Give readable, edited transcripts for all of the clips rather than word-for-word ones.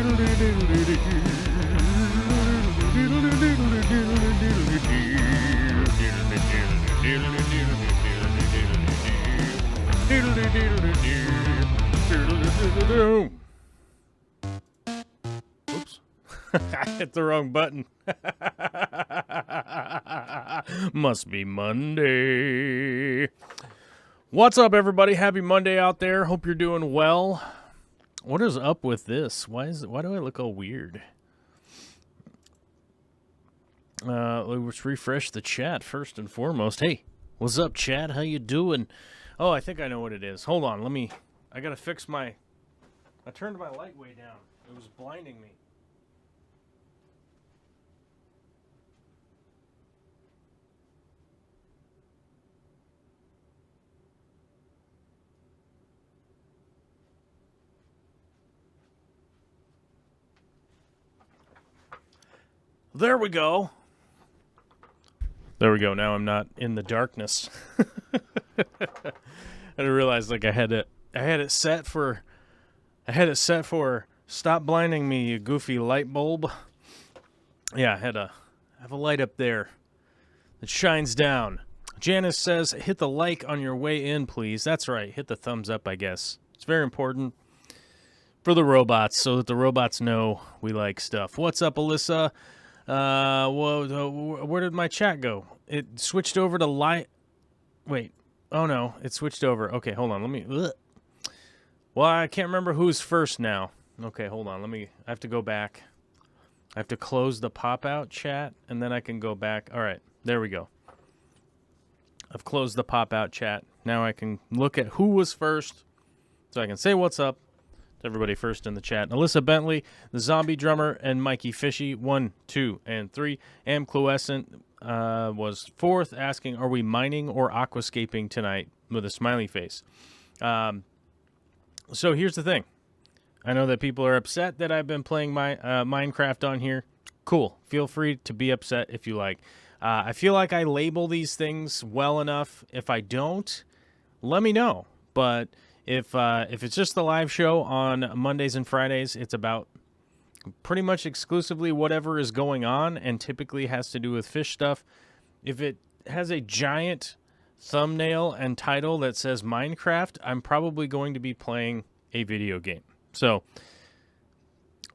Oops. I hit the wrong button. Must be Monday. What's up, everybody? Happy Monday out there. Hope you're doing well. What is up with this? Why do I look all weird? Let's refresh the chat first and foremost. Hey, what's up, chat? How you doing? Oh, I think I know what it is. Hold on, I gotta fix I turned my light way down. It was blinding me. There we go. There we go. Now I'm not in the darkness. I didn't realize I had it set for stop blinding me, you goofy light bulb. Yeah, I have a light up there that shines down. Janice says, hit the like on your way in, please. That's right. Hit the thumbs up, I guess. It's very important for the robots so that the robots know we like stuff. What's up, Alyssa? Where did my chat go? It switched over to light. Wait. Oh, no. It switched over. Okay, hold on. Well, I can't remember who's first now. Okay, hold on. I have to go back. I have to close the pop-out chat, and then I can go back. All right, there we go. I've closed the pop-out chat. Now I can look at who was first, so I can say what's up to everybody first in the chat. Alyssa Bentley, the Zombie Drummer, and Mikey Fishy, 1, 2, and 3. Am Cluescent was fourth, asking, are we mining or aquascaping tonight, with a smiley face. So here's the thing. I know that people are upset that I've been playing my Minecraft on here. Cool. Feel free to be upset if you like. I feel like I label these things well enough. If I don't, let me know. But if it's just the live show on Mondays and Fridays, it's about pretty much exclusively whatever is going on and typically has to do with fish stuff. If it has a giant thumbnail and title that says Minecraft, I'm probably going to be playing a video game. So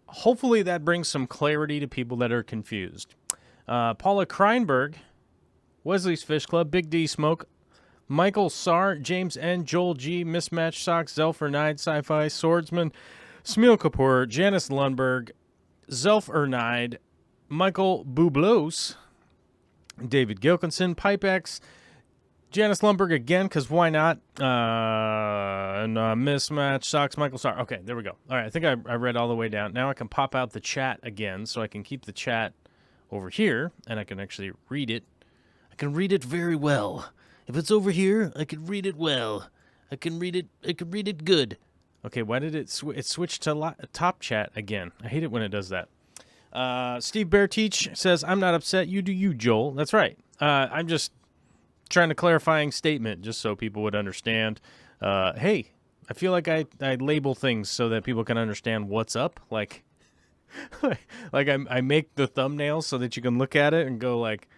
hopefully that brings some clarity to people that are confused. Paula Kreinberg, Wesley's Fish Club, Big D Smoke, Michael Sar, James N, Joel G, Mismatched Socks, Zelfer Nide, Sci-Fi, Swordsman, Smeel Kapoor, Janice Lundberg, Zelf Ernide, Michael Bublos, David Gilkinson, Pipex, Janice Lundberg again, because why not? Mismatched Socks, Michael Sar. Okay, there we go. All right, I think I read all the way down. Now I can pop out the chat again, so I can keep the chat over here, and I can actually read it. I can read it very well. If it's over here, I can read it well. I can read it good. Okay, why did it switch to top chat again? I hate it when it does that. Steve Bearteach says, I'm not upset. You do you, Joel. That's right. I'm just trying to clarifying statement just so people would understand. Hey, I feel like I label things so that people can understand what's up. Like I make the thumbnail so that you can look at it and go like,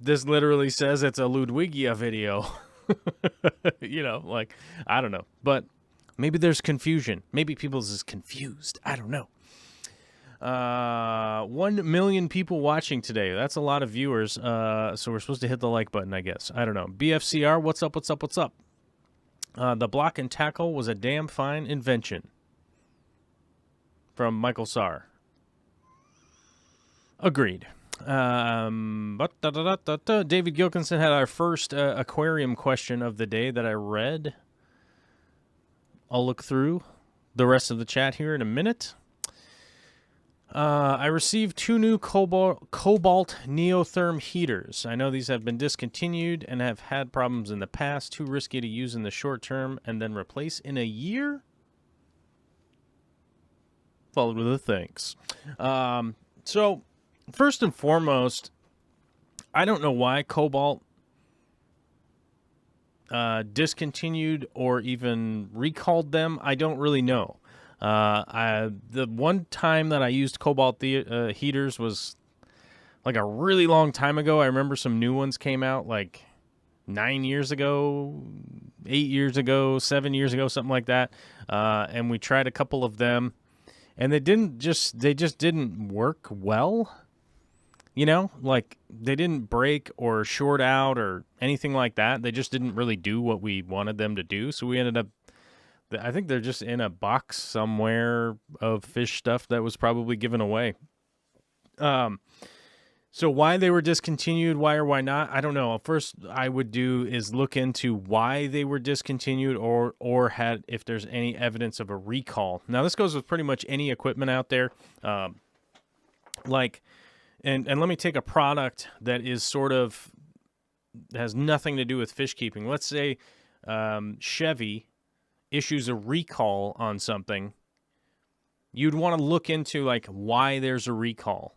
this literally says it's a Ludwigia video. You know, like, I don't know. But maybe there's confusion. Maybe people's is confused. I don't know. 1 million people watching today. That's a lot of viewers. So we're supposed to hit the like button, I guess. I don't know. BFCR, what's up, what's up, what's up? The block and tackle was a damn fine invention. From Michael Sar. Agreed. David Gilkinson had our first aquarium question of the day that I read. I'll look through the rest of the chat here in a minute. I received 2 new Cobalt Neotherm heaters. I know these have been discontinued and have had problems in the past. Too risky to use in the short term and then replace in a year? Followed with a thanks. So, first and foremost, I don't know why Cobalt discontinued or even recalled them. I don't really know. The one time that I used cobalt heaters was like a really long time ago. I remember some new ones came out like 9 years ago, 8 years ago, 7 years ago, something like that. And we tried a couple of them, and they just didn't work well. You know, like they didn't break or short out or anything like that. They just didn't really do what we wanted them to do. So we ended up, I think they're just in a box somewhere of fish stuff that was probably given away. So why they were discontinued, why or why not, I don't know. First I would do is look into why they were discontinued or had, if there's any evidence of a recall. Now this goes with pretty much any equipment out there. And let me take a product that is sort of has nothing to do with fish keeping. Let's say Chevy issues a recall on something. You'd want to look into like why there's a recall.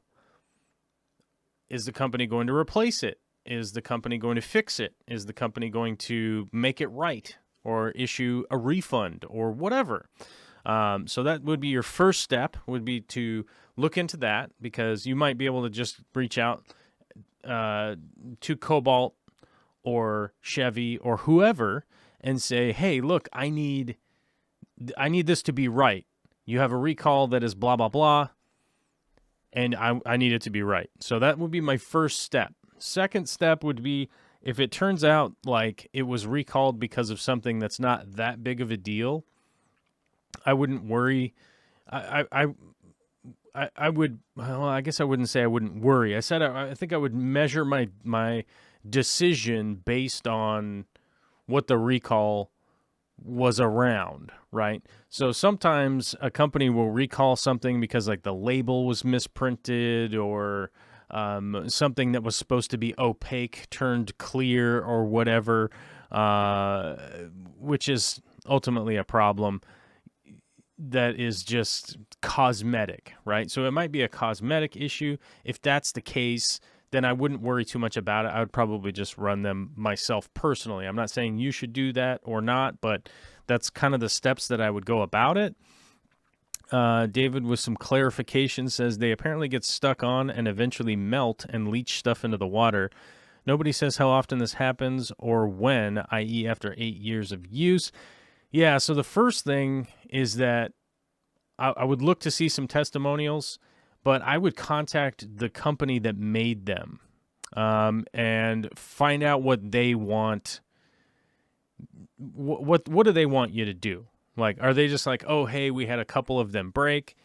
Is the company going to replace it? Is the company going to fix it? Is the company going to make it right or issue a refund or whatever? So that would be your first step, would be to look into that, because you might be able to just reach out to Cobalt or Chevy or whoever and say, hey, look, I need this to be right. You have a recall that is blah, blah, blah, and I need it to be right. So that would be my first step. Second step would be, if it turns out like it was recalled because of something that's not that big of a deal, I wouldn't worry. I would, well, I guess I wouldn't say I wouldn't worry. I said I think I would measure my decision based on what the recall was around, right? So sometimes a company will recall something because like the label was misprinted, or something that was supposed to be opaque turned clear or whatever, which is ultimately a problem that is just cosmetic, right? So it might be a cosmetic issue. If that's the case, then I wouldn't worry too much about it. I would probably just run them myself personally. I'm not saying you should do that or not, but that's kind of the steps that I would go about it. David, with some clarification, says they apparently get stuck on and eventually melt and leach stuff into the water. Nobody says how often this happens or when, i.e. after 8 years of use. Yeah, so the first thing is that I would look to see some testimonials, but I would contact the company that made them and find out what they want. What do they want you to do? Like, are they just like, oh, hey, we had a couple of them break,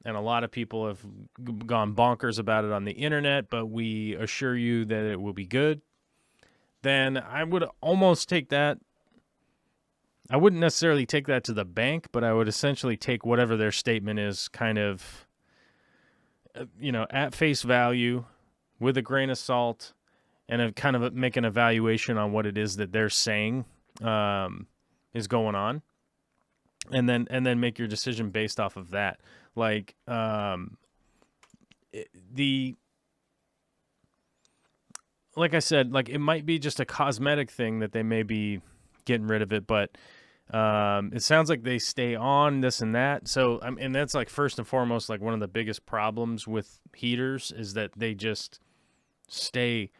and a lot of people have gone bonkers about it on the internet, but we assure you that it will be good? Then I would almost take that. I wouldn't necessarily take that to the bank, but I would essentially take whatever their statement is kind of, at face value with a grain of salt, and kind of make an evaluation on what it is that they're saying is going on. And then make your decision based off of that. Like, like I said, like it might be just a cosmetic thing that they may be getting rid of it, but it sounds like they stay on this and that. So, and that's like first and foremost, like one of the biggest problems with heaters is that they just stay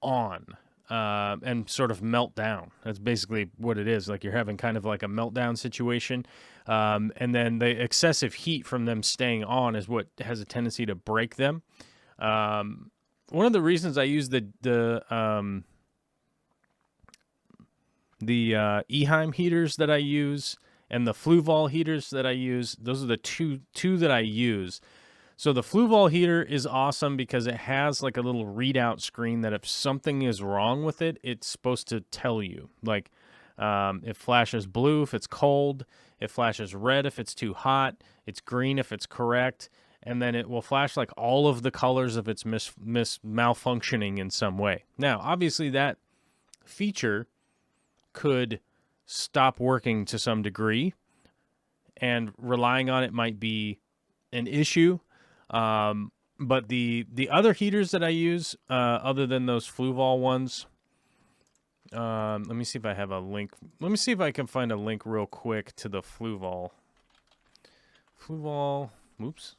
on and sort of melt down. That's basically what it is. Like you're having kind of like a meltdown situation. And then the excessive heat from them staying on is what has a tendency to break them. One of the reasons I use the Eheim heaters that I use and the Fluval heaters that I use, those are the two that I use. So the Fluval heater is awesome because it has like a little readout screen that if something is wrong with it, it's supposed to tell you. Like it flashes blue if it's cold, it flashes red if it's too hot, it's green if it's correct, and then it will flash like all of the colors if it's malfunctioning in some way. Now, obviously that feature could stop working to some degree, and relying on it might be an issue. But the other heaters that I use, other than those Fluval ones, let me see if I have a link. Let me see if I can find a link real quick to the Fluval. Fluval. Oops.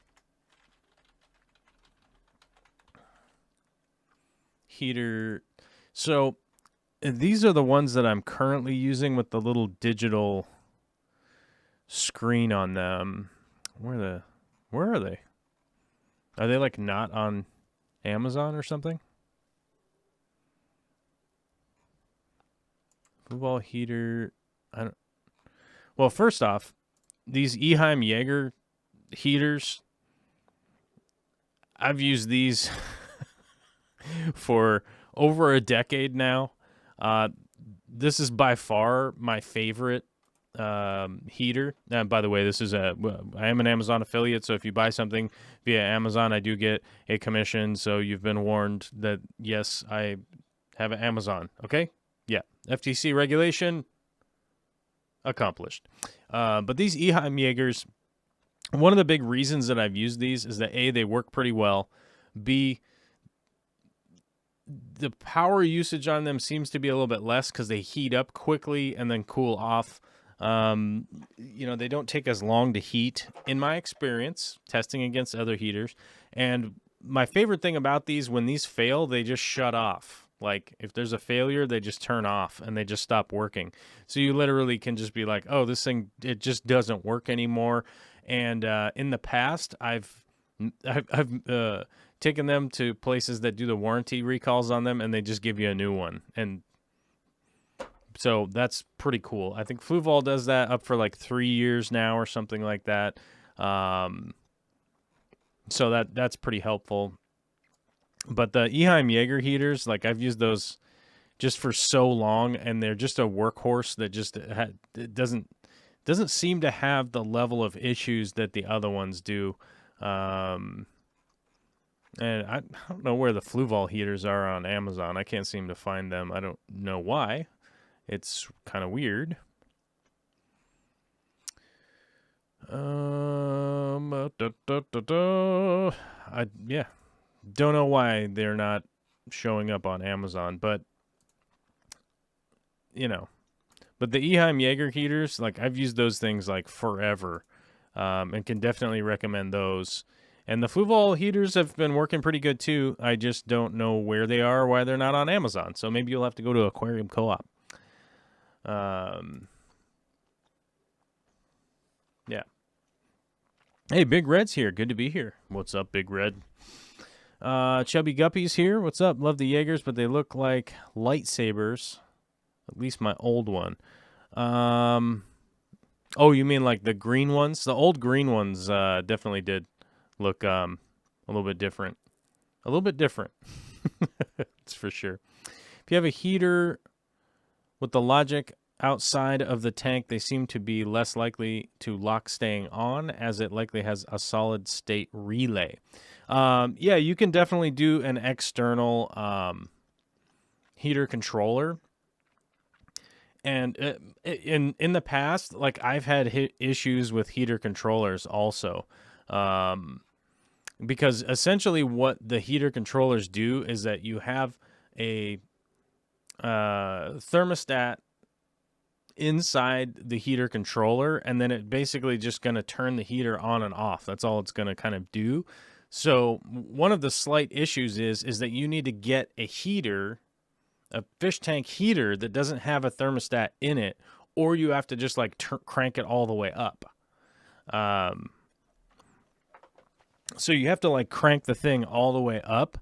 Heater. So these are the ones that I'm currently using with the little digital screen on them. Where are they? Are they like not on Amazon or something? Fluval heater. I don't. Well, first off, these Eheim Jaeger heaters, I've used these for over a decade now. This is by far my favorite heater. By the way, I am an Amazon affiliate, so if you buy something via Amazon, I do get a commission. So you've been warned that yes, I have an Amazon. Okay, yeah, FTC regulation accomplished. But these Eheim Jaegers, one of the big reasons that I've used these is that A, they work pretty well. B, the power usage on them seems to be a little bit less because they heat up quickly and then cool off. They don't take as long to heat, in my experience, testing against other heaters. And my favorite thing about these, when these fail, they just shut off. Like, if there's a failure, they just turn off and they just stop working. So you literally can just be like, oh, this thing, it just doesn't work anymore. And in the past, I've taken them to places that do the warranty recalls on them, and they just give you a new one. And so that's pretty cool. I think Fluval does that up for like 3 years now or something like that. So that's pretty helpful. But the Eheim Jaeger heaters, like I've used those just for so long, and they're just a workhorse that just it doesn't seem to have the level of issues that the other ones do. And I don't know where the Fluval heaters are on Amazon. I can't seem to find them. I don't know why. It's kind of weird. Don't know why they're not showing up on Amazon, but But the Eheim Jaeger heaters, like I've used those things like forever, and can definitely recommend those. And the Fluval heaters have been working pretty good too. I just don't know where they are, why they're not on Amazon. So maybe you'll have to go to Aquarium Co-op. Yeah. Hey, Big Red's here. Good to be here. What's up, Big Red? Chubby Guppy's here. What's up? Love the Jaegers, but they look like lightsabers. At least my old one. Oh, you mean like the green ones? The old green ones definitely did look a little bit different. A little bit different. That's for sure. If you have a heater with the logic outside of the tank, they seem to be less likely to lock staying on, as it likely has a solid state relay. Yeah, you can definitely do an external heater controller. And in the past, like I've had issues with heater controllers also, because essentially what the heater controllers do is that you have a thermostat inside the heater controller, and then it basically just going to turn the heater on and off. That's all it's going to kind of do. So one of the slight issues is that you need to get a heater, a fish tank heater that doesn't have a thermostat in it, or you have to just like crank it all the way up. So you have to like crank the thing all the way up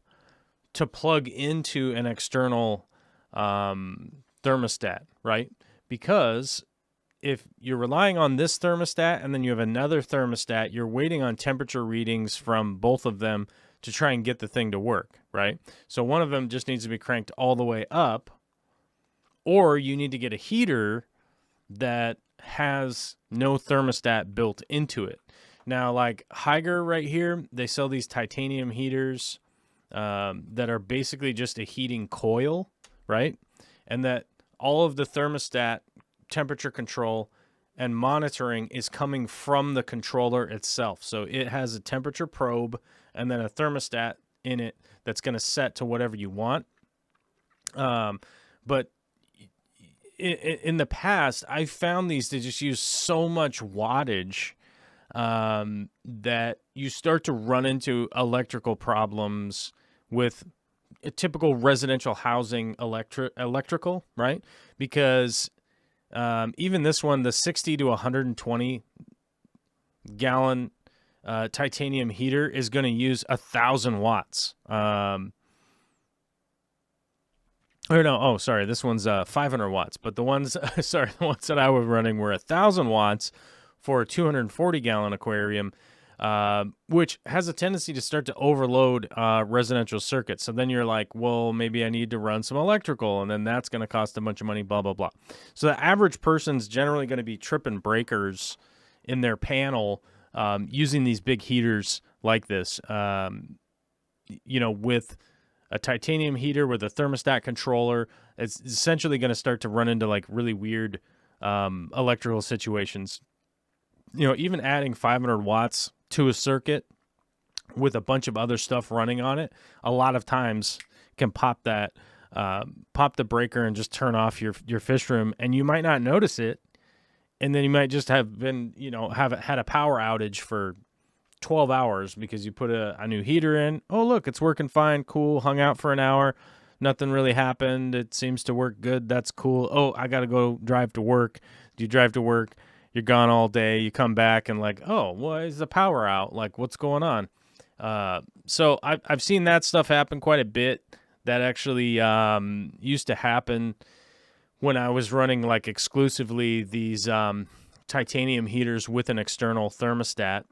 to plug into an external thermostat, right? Because if you're relying on this thermostat and then you have another thermostat, you're waiting on temperature readings from both of them to try and get the thing to work, right? So one of them just needs to be cranked all the way up, or you need to get a heater that has no thermostat built into it. Now, like Higer right here, they sell these titanium heaters that are basically just a heating coil, right? And that all of the thermostat, temperature control, and monitoring is coming from the controller itself. So it has a temperature probe and then a thermostat in it that's going to set to whatever you want. But in the past, I found these to just use so much wattage that you start to run into electrical problems with a typical residential housing electrical, right? Because even this one, the 60 to 120 gallon titanium heater is going to use 1,000 watts. Or no, oh, sorry, this one's 500 watts. But the ones, sorry, the ones that I was running were 1,000 watts for a 240 gallon aquarium, which has a tendency to start to overload residential circuits. So then you're like, well, maybe I need to run some electrical, and then that's going to cost a bunch of money, blah, blah, blah. So the average person's generally going to be tripping breakers in their panel using these big heaters like this, with a titanium heater with a thermostat controller. It's essentially going to start to run into like really weird electrical situations. Even adding 500 watts to a circuit with a bunch of other stuff running on it, a lot of times can pop the breaker and just turn off your fish room, and you might not notice it. And then you might just have been, have had a power outage for 12 hours because you put a new heater in. Oh, look, it's working fine. Cool. Hung out for an hour. Nothing really happened. It seems to work good. That's cool. Oh, I got to go drive to work. You drive to work. You're gone all day. You come back and like, oh, why is the power out? Like, what's going on? So I've seen that stuff happen quite a bit. That actually used to happen when I was running like exclusively these titanium heaters with an external thermostat.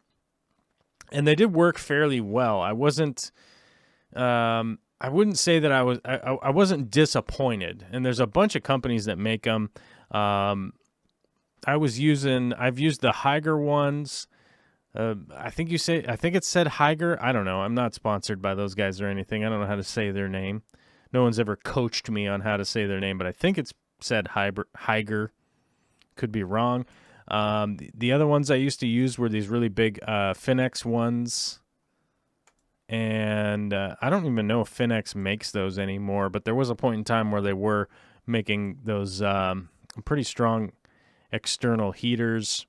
And they did work fairly well. I wasn't, I wouldn't say that I wasn't disappointed. And there's a bunch of companies that make them. I've used the Higer ones. I think it said Higer. I don't know. I'm not sponsored by those guys or anything. I don't know how to say their name. No one's ever coached me on how to say their name, but I think it's said Higer. Could be wrong. The other ones I used to use were these really big Finex ones. And I don't even know if Finex makes those anymore, but there was a point in time where they were making those pretty strong external heaters.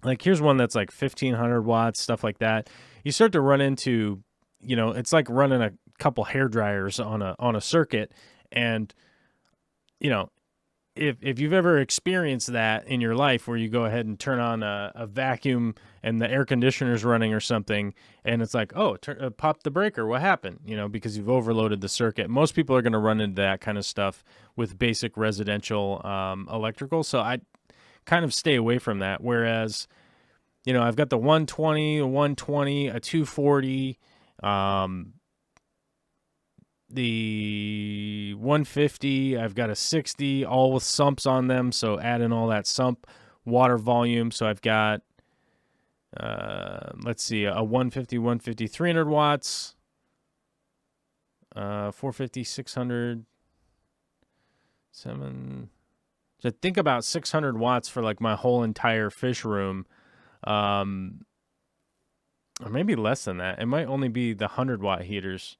Like here's one that's like 1,500 watts, stuff like that. You start to run into, it's like running a couple hair dryers on a circuit. And, if you've ever experienced that in your life where you go ahead and turn on a vacuum and the air conditioner's running or something, and it's like, oh, pop the breaker, what happened? Because you've overloaded the circuit. Most people are going to run into that kind of stuff with basic residential electrical, so I kind of stay away from that. Whereas, I've got the 120, a 120, a 240, the 150, I've got a 60, all with sumps on them, so add in all that sump water volume. So I've got, a 150, 300 watts, 450, 600, 7. So think about 600 watts for like my whole entire fish room, or maybe less than that. It might only be the 100-watt heaters,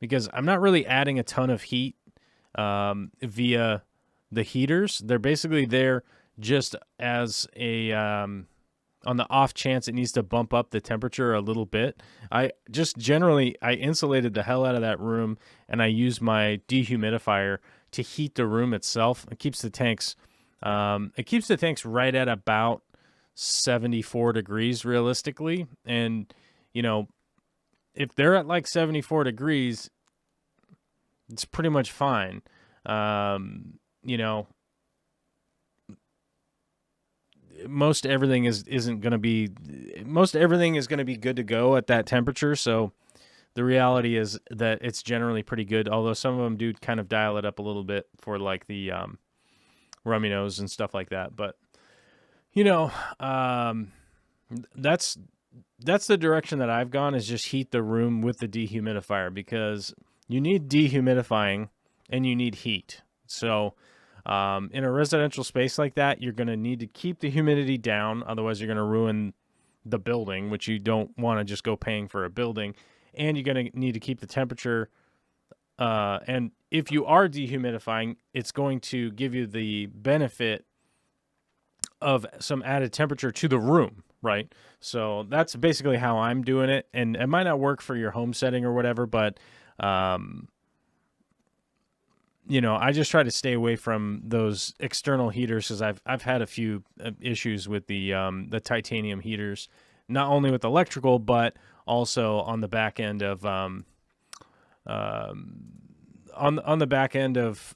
because I'm not really adding a ton of heat via the heaters. They're basically there just as a on the off chance it needs to bump up the temperature a little bit. I insulated the hell out of that room, and I use my dehumidifier to heat the room itself. It keeps the tanks right at about 74 degrees realistically. And, if they're at like 74 degrees, it's pretty much fine. Most everything is going to be good to go at that temperature. So the reality is that it's generally pretty good. Although some of them do kind of dial it up a little bit for like the rummy nose and stuff like that. But that's the direction that I've gone, is just heat the room with the dehumidifier, because you need dehumidifying and you need heat. So in a residential space like that, you're going to need to keep the humidity down. Otherwise, you're going to ruin the building, which you don't want to just go paying for a building. And you're going to need to keep the temperature. And if you are dehumidifying, it's going to give you the benefit of some added temperature to the room, right? So that's basically how I'm doing it, and it might not work for your home setting or whatever, but I just try to stay away from those external heaters because I've had a few issues with the titanium heaters, not only with electrical but also on the back end of on the back end of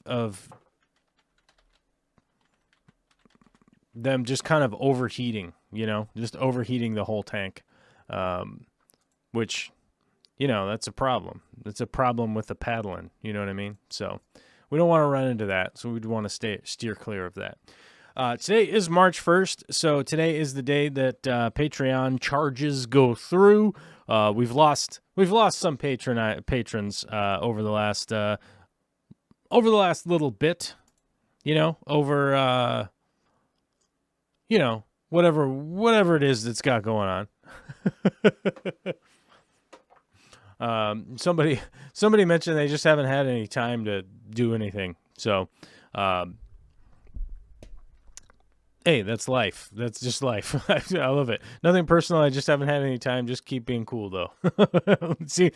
them just kind of overheating, just overheating the whole tank, which, that's a problem. It's a problem with the paddling, you know what I mean? So we don't want to run into that, so we'd want to steer clear of that. Today is March 1st, so today is the day that Patreon charges go through. We've lost some patrons over the last little bit, whatever it is that's got going on. Somebody mentioned they just haven't had any time to do anything. So, hey, that's life. That's just life. I love it. Nothing personal. I just haven't had any time. Just keep being cool, though. See,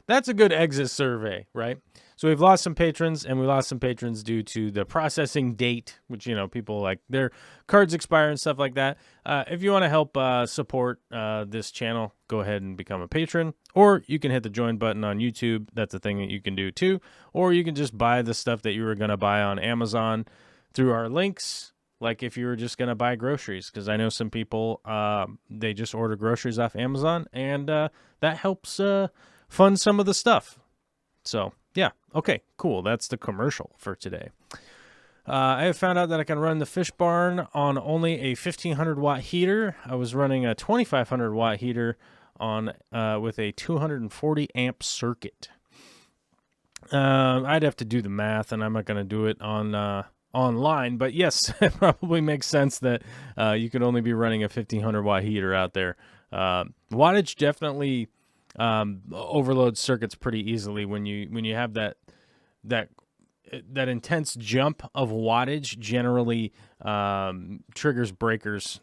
that's a good exit survey, right? So we've lost some patrons, and we lost some patrons due to the processing date, which, people their cards expire and stuff like that. If you want to help support this channel, go ahead and become a patron, or you can hit the join button on YouTube. That's a thing that you can do too. Or you can just buy the stuff that you were going to buy on Amazon through our links. Like if you were just going to buy groceries, because I know some people, they just order groceries off Amazon, and that helps fund some of the stuff. So, yeah. Okay, cool. That's the commercial for today. I have found out that I can run the fish barn on only a 1,500 watt heater. I was running a 2,500 watt heater on with a 240 amp circuit. I'd have to do the math, and I'm not going to do it on online, but yes, it probably makes sense that you could only be running a 1,500 watt heater out there. Wattage definitely overloads circuits pretty easily when you have that intense jump of wattage. Generally triggers breakers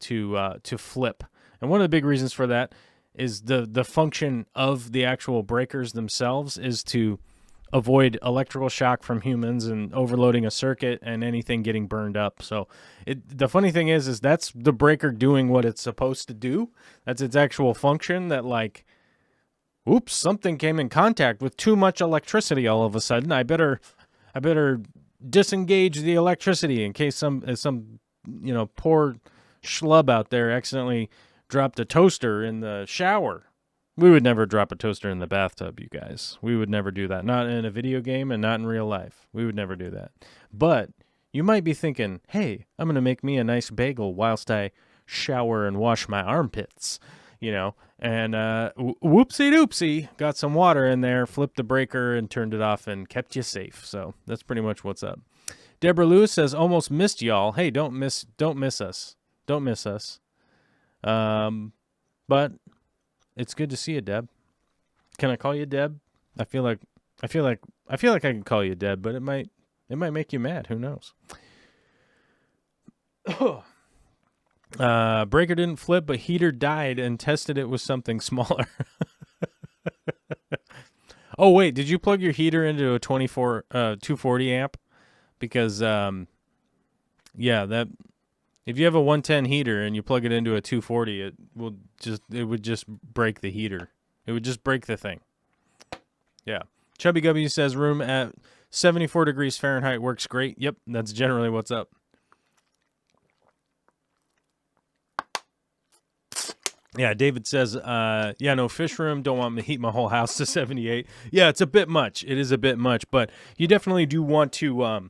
to flip, and one of the big reasons for that is the function of the actual breakers themselves is to avoid electrical shock from humans and overloading a circuit and anything getting burned up. So the funny thing is that's the breaker doing what it's supposed to do. That's its actual function, that oops, something came in contact with too much electricity all of a sudden. I better disengage the electricity in case some poor schlub out there accidentally dropped a toaster in the shower. We would never drop a toaster in the bathtub, you guys. We would never do that. Not in a video game and not in real life. We would never do that. But you might be thinking, hey, I'm going to make me a nice bagel whilst I shower and wash my armpits, and whoopsie-doopsie, got some water in there, flipped the breaker and turned it off and kept you safe. So that's pretty much what's up. Deborah Lewis says, almost missed y'all. Hey, don't miss us. Don't miss us. But it's good to see you, Deb. Can I call you Deb? I feel like I can call you Deb, but it might make you mad. Who knows? Breaker didn't flip, but heater died and tested it with something smaller. Oh wait, did you plug your heater into a 240 amp? Because that. If you have a 110 heater and you plug it into a 240, it would just break the heater. It would just break the thing. Yeah. Chubby Gubby says room at 74 degrees Fahrenheit works great. Yep, that's generally what's up. Yeah, David says, no fish room. Don't want me to heat my whole house to 78. Yeah, it's a bit much. It is a bit much, but you definitely do want to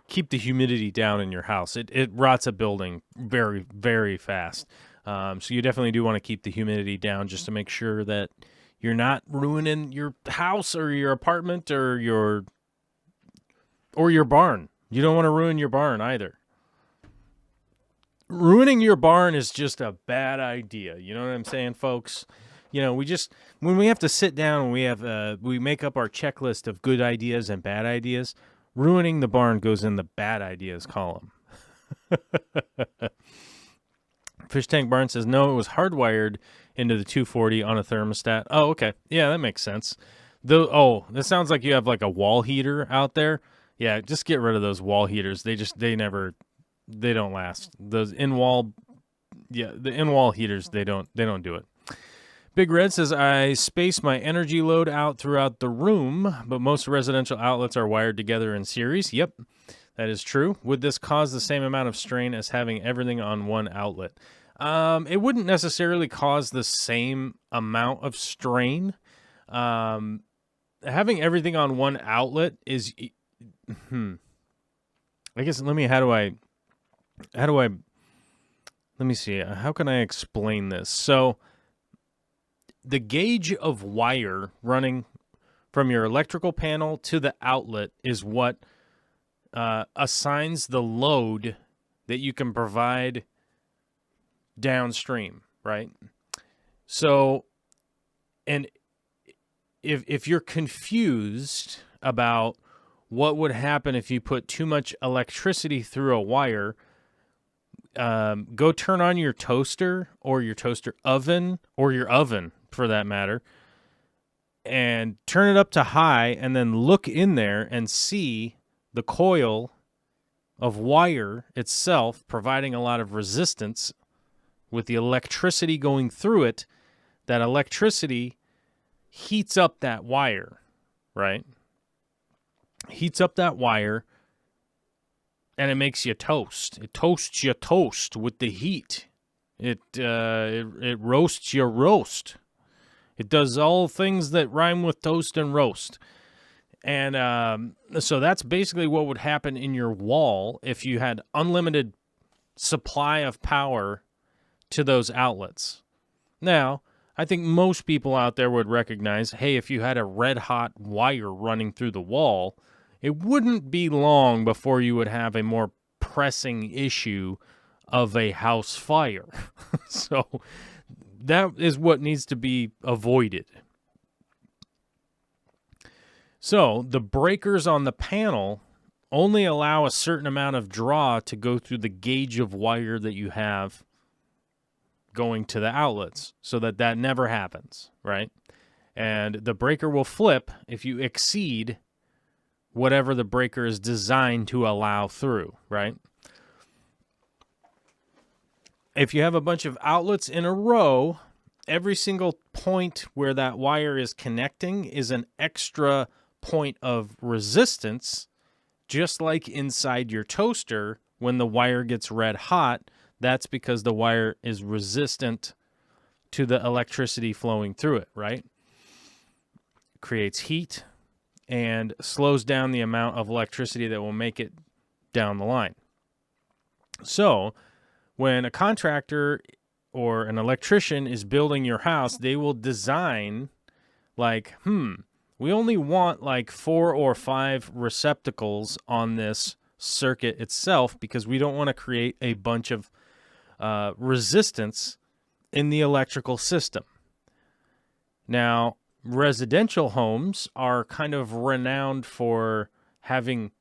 keep the humidity down in your house. It rots a building very, very fast. So you definitely do want to keep the humidity down just to make sure that you're not ruining your house or your apartment or your barn. You don't want to ruin your barn either. Ruining your barn is just a bad idea. You know what I'm saying, folks? When we have to sit down and we make up our checklist of good ideas and bad ideas, ruining the barn goes in the bad ideas column. Fish Tank Barn says, no, it was hardwired into the 240 on a thermostat. Oh, okay. Yeah, that makes sense. This sounds like you have like a wall heater out there. Yeah, just get rid of those wall heaters. They don't last. Those the in-wall heaters, they don't do it. Big Red says, I space my energy load out throughout the room, but most residential outlets are wired together in series. Yep, that is true. Would this cause the same amount of strain as having everything on one outlet? It wouldn't necessarily cause the same amount of strain. Having everything on one outlet is, I guess, let me see. How can I explain this? So, the gauge of wire running from your electrical panel to the outlet is what assigns the load that you can provide downstream, right? So, and if you're confused about what would happen if you put too much electricity through a wire, go turn on your toaster or your toaster oven or your oven for that matter, and turn it up to high, and then look in there and see the coil of wire itself providing a lot of resistance with the electricity going through it. That electricity heats up that wire, right? Heats up that wire, and it makes you toast. It toasts your toast with the heat. It roasts your roast. It does all things that rhyme with toast and roast. And so that's basically what would happen in your wall if you had unlimited supply of power to those outlets. Now, I think most people out there would recognize, hey, if you had a red-hot wire running through the wall, it wouldn't be long before you would have a more pressing issue of a house fire. So that is what needs to be avoided. So the breakers on the panel only allow a certain amount of draw to go through the gauge of wire that you have going to the outlets, so that never happens, right? And the breaker will flip if you exceed whatever the breaker is designed to allow through, right? If you have a bunch of outlets in a row, every single point where that wire is connecting is an extra point of resistance, just like inside your toaster. When the wire gets red hot, that's because the wire is resistant to the electricity flowing through it, right? It creates heat and slows down the amount of electricity that will make it down the line. So when a contractor or an electrician is building your house, they will design like, we only want like 4 or 5 receptacles on this circuit itself because we don't want to create a bunch of resistance in the electrical system. Now, residential homes are kind of renowned for having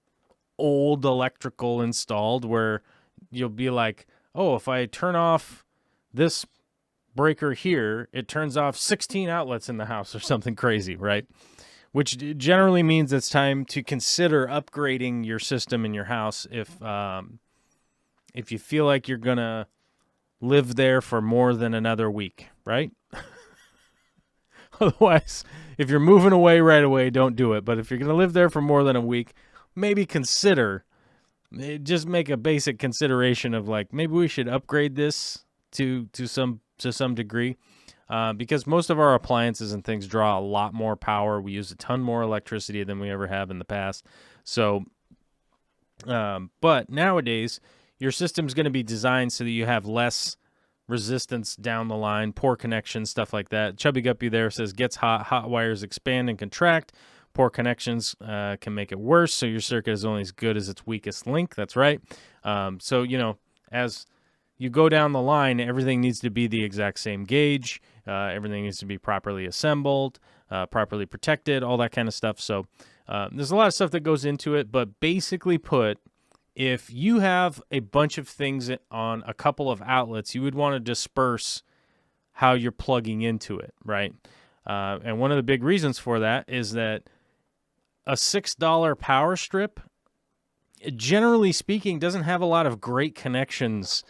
old electrical installed where you'll be like, oh, if I turn off this breaker here, it turns off 16 outlets in the house or something crazy, right? Which generally means it's time to consider upgrading your system in your house if you feel like you're going to live there for more than another week, right? Otherwise, if you're moving away right away, don't do it. But if you're going to live there for more than a week, maybe consider, just make a basic consideration of like, maybe we should upgrade this to some degree. Because most of our appliances and things draw a lot more power. We use a ton more electricity than we ever have in the past. So, but nowadays, your system's going to be designed so that you have less resistance down the line, poor connections, stuff like that. Chubby Guppy there says, gets hot wires expand and contract. Poor connections can make it worse, so your circuit is only as good as its weakest link. That's right. So, as you go down the line, everything needs to be the exact same gauge. Everything needs to be properly assembled, properly protected, all that kind of stuff. So there's a lot of stuff that goes into it, but basically put, if you have a bunch of things on a couple of outlets, you would want to disperse how you're plugging into it, right? And one of the big reasons for that is that a $6 power strip, generally speaking, doesn't have a lot of great connections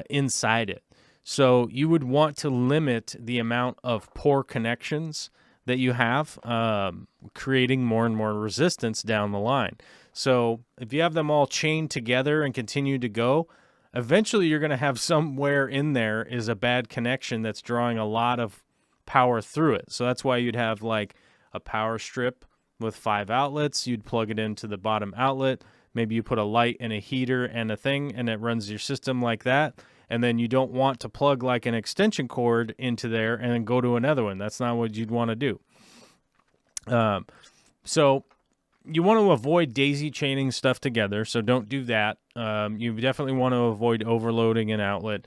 inside it. So you would want to limit the amount of poor connections that you have, creating more and more resistance down the line. So if you have them all chained together and continue to go, eventually you're going to have somewhere in there is a bad connection that's drawing a lot of power through it. So that's why you'd have like a power strip with 5 outlets. You'd plug it into the bottom outlet. Maybe you put a light and a heater and a thing, and it runs your system like that. And then you don't want to plug like an extension cord into there and then go to another one. That's not what you'd want to do. So you want to avoid daisy chaining stuff together, so don't do that. You definitely want to avoid overloading an outlet,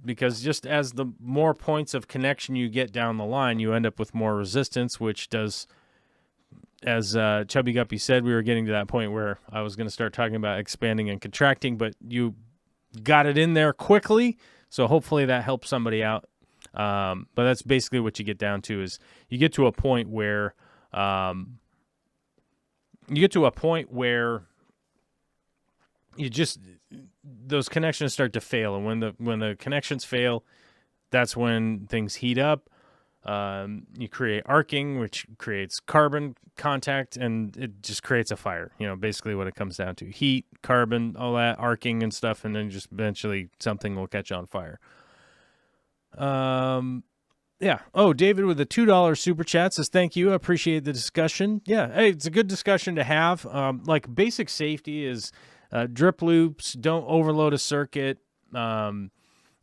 because just as the more points of connection you get down the line, you end up with more resistance, which does, as Chubby Guppy said, we were getting to that point where I was going to start talking about expanding and contracting, but you got it in there quickly, so hopefully that helps somebody out. But that's basically what you get down to, is you get to a point where you just, those connections start to fail, and when the connections fail, that's when things heat up. You create arcing, which creates carbon contact, and it just creates a fire. Basically what it comes down to: heat, carbon, all that, arcing and stuff, and then just eventually something will catch on fire. Yeah. Oh, David with a $2 super chat says, thank you. I appreciate the discussion. Yeah. Hey, it's a good discussion to have. Like basic safety is drip loops. Don't overload a circuit.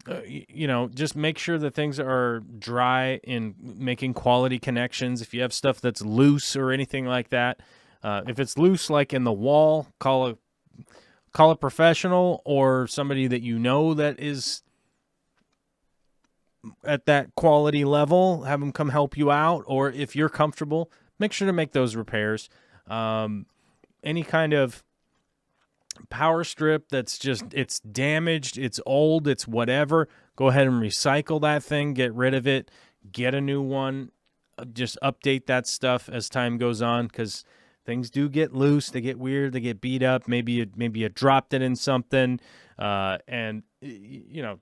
Just make sure that things are dry in making quality connections. If you have stuff that's loose or anything like that, if it's loose, like in the wall, call a professional or somebody that that is at that quality level. Have them come help you out. Or if you're comfortable, make sure to make those repairs. Any kind of power strip that's just, it's damaged, it's old, it's whatever, go ahead and recycle that thing, get rid of it, get a new one. Just update that stuff as time goes on, because things do get loose, they get weird, they get beat up. Maybe you dropped it in something, and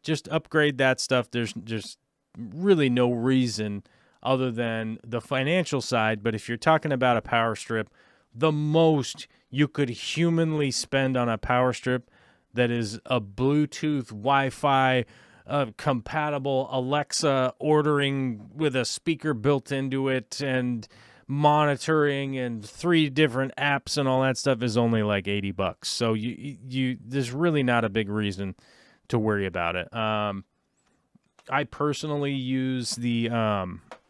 just upgrade that stuff. There's just really no reason other than the financial side. But if you're talking about a power strip, the most you could humanly spend on a power strip that is a Bluetooth, Wi-Fi compatible, Alexa ordering with a speaker built into it and monitoring and 3 different apps and all that stuff is only like $80. So you there's really not a big reason to worry about it. I personally use the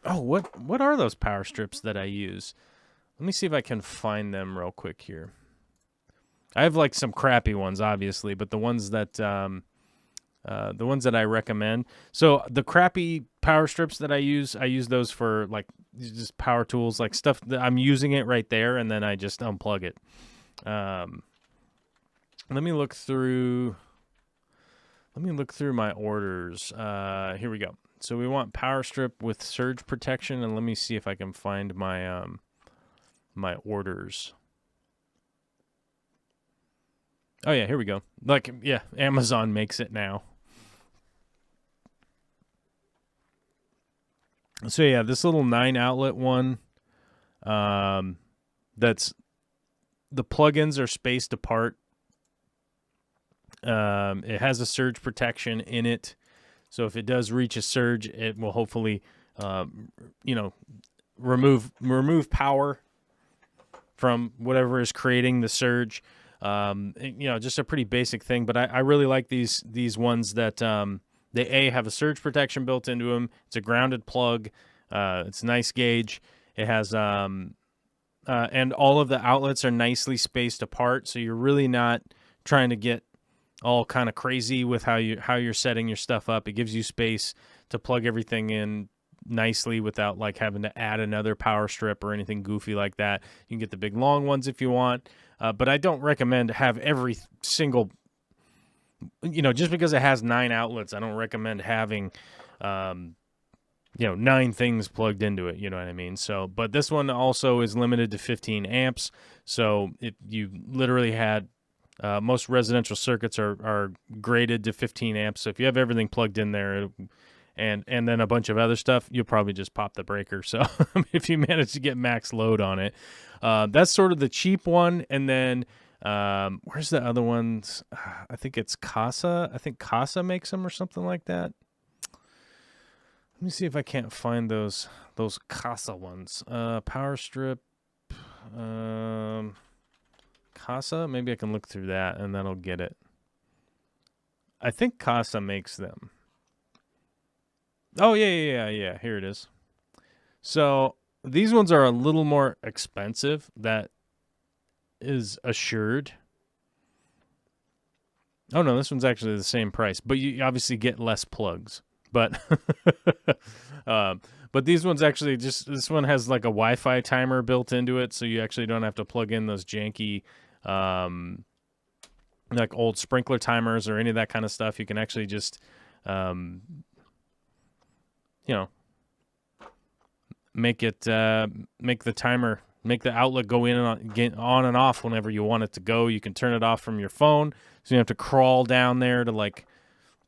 what are those power strips that I use? Let me see if I can find them real quick here. I have like some crappy ones, obviously, but the ones that I recommend. So the crappy power strips that I use those for like just power tools, like stuff that I'm using it right there, and then I just unplug it. Let me look through my orders. Here we go. So we want power strip with surge protection, and let me see if I can find my my orders. Oh yeah, here we go. Like, yeah, Amazon makes it now. So yeah, this little 9 outlet one, that's, the plugins are spaced apart. It has a surge protection in it. So if it does reach a surge, it will hopefully, remove power from whatever is creating the surge. Just a pretty basic thing, but I really like these ones that they have a surge protection built into them. It's a grounded plug. It's a nice gauge. It has and all of the outlets are nicely spaced apart, so you're really not trying to get all kind of crazy with how you're setting your stuff up. It gives you space to plug everything in nicely without like having to add another power strip or anything goofy like that. You can get the big long ones if you want, but I don't recommend to have every single, just because it has 9 outlets, I don't recommend having 9 things plugged into it, you know what I mean? So, but this one also is limited to 15 amps. So if you literally had, most residential circuits are graded to 15 amps. So if you have everything plugged in there and then a bunch of other stuff, you'll probably just pop the breaker. So if you manage to get max load on it, that's sort of the cheap one. And then, where's the other ones? I think it's Casa. I think Casa makes them or something like that. Let me see if I can't find those Casa ones. Power strip, Casa. Maybe I can look through that and that'll get it. I think Casa makes them. Oh yeah. Here it is. So these ones are a little more expensive. That is assured. Oh no, this one's actually the same price, but you obviously get less plugs. But but these ones actually this one has like a Wi-Fi timer built into it, so you actually don't have to plug in those janky like old sprinkler timers or any of that kind of stuff. You can actually just make the timer, make the outlet go in and get on and off whenever you want it to go. You can turn it off from your phone, so you don't have to crawl down there to like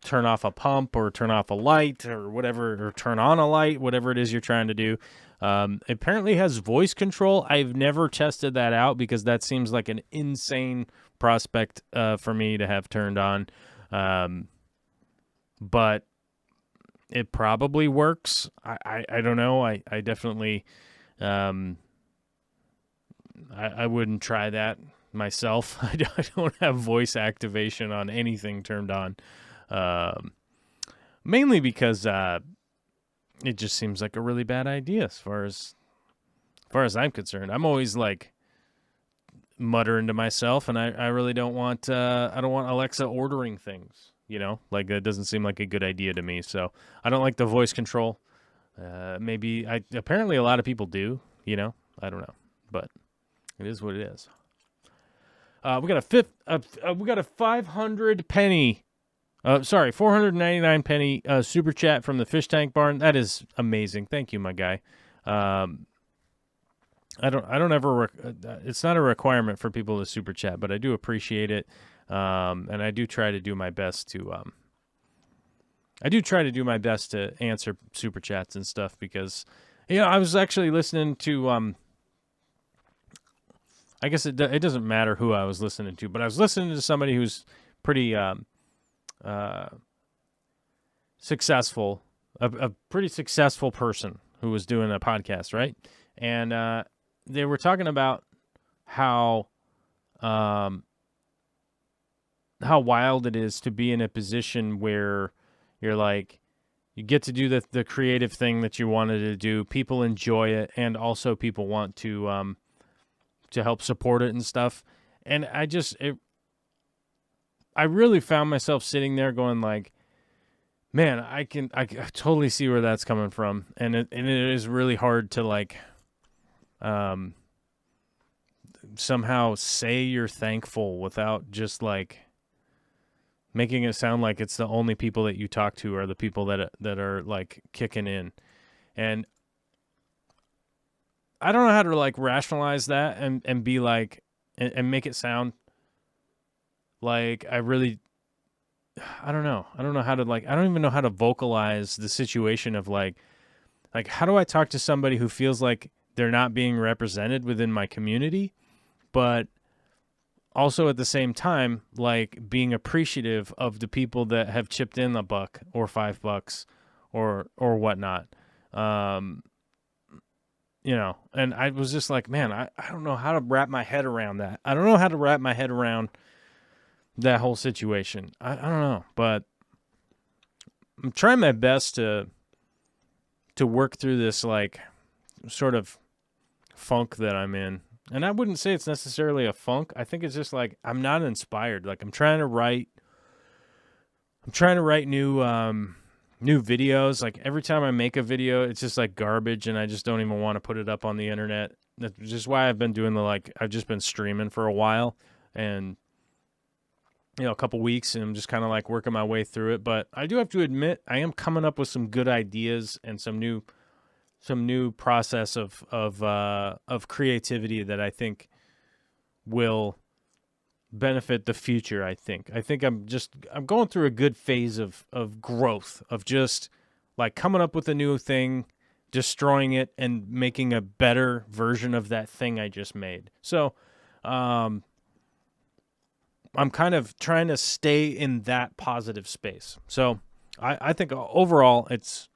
turn off a pump or turn off a light or whatever, or turn on a light, whatever it is you're trying to do. Apparently has voice control. I've never tested that out because that seems like an insane prospect for me to have turned on. But it probably works. I don't know. I definitely I wouldn't try that myself. I don't have voice activation on anything turned on. Mainly because it just seems like a really bad idea as far as I'm concerned. I'm always like muttering to myself, and I really don't want Alexa ordering things, like that doesn't seem like a good idea to me. So I don't like the voice control. Apparently a lot of people do, I don't know, but it is what it is. We got a 500 penny 499 penny super chat from the Fish Tank Barn. That is amazing. Thank you, my guy. I don't ever it's not a requirement for people to super chat, but I do appreciate it. And I do try to do my best to answer super chats and stuff because I was actually listening to I guess it doesn't matter who I was listening to, but I was listening to somebody who's pretty successful, a pretty successful person who was doing a podcast, right? And they were talking about how wild it is to be in a position where you're like, you get to do the creative thing that you wanted to do. People enjoy it, and also people want to help support it and stuff. And I really found myself sitting there going like, man, I totally see where that's coming from. And it is really hard to like, somehow say you're thankful without just like making it sound like it's the only people that you talk to are the people that are like kicking in. And I don't know how to like rationalize that and be like, and make it sound like I don't know how to like, I don't even know how to vocalize the situation of like how do I talk to somebody who feels like they're not being represented within my community, but also at the same time, like being appreciative of the people that have chipped in $1 or $5 or whatnot. And I was just like, man, I don't know how to wrap my head around that. I don't know how to wrap my head around that whole situation. I don't know, but I'm trying my best to work through this like sort of funk that I'm in. And I wouldn't say it's necessarily a funk. I think it's just like I'm not inspired. Like I'm trying to write new new videos. Like every time I make a video, it's just like garbage, and I just don't even want to put it up on the internet. That's just why I've been doing I've just been streaming for a while, and a couple weeks, and I'm just kind of like working my way through it. But I do have to admit, I am coming up with some good ideas and some new process of creativity that I think will benefit the future. I think I'm going through a good phase of growth, of just like coming up with a new thing, destroying it, and making a better version of that thing I just made. So I'm kind of trying to stay in that positive space. So I think overall it's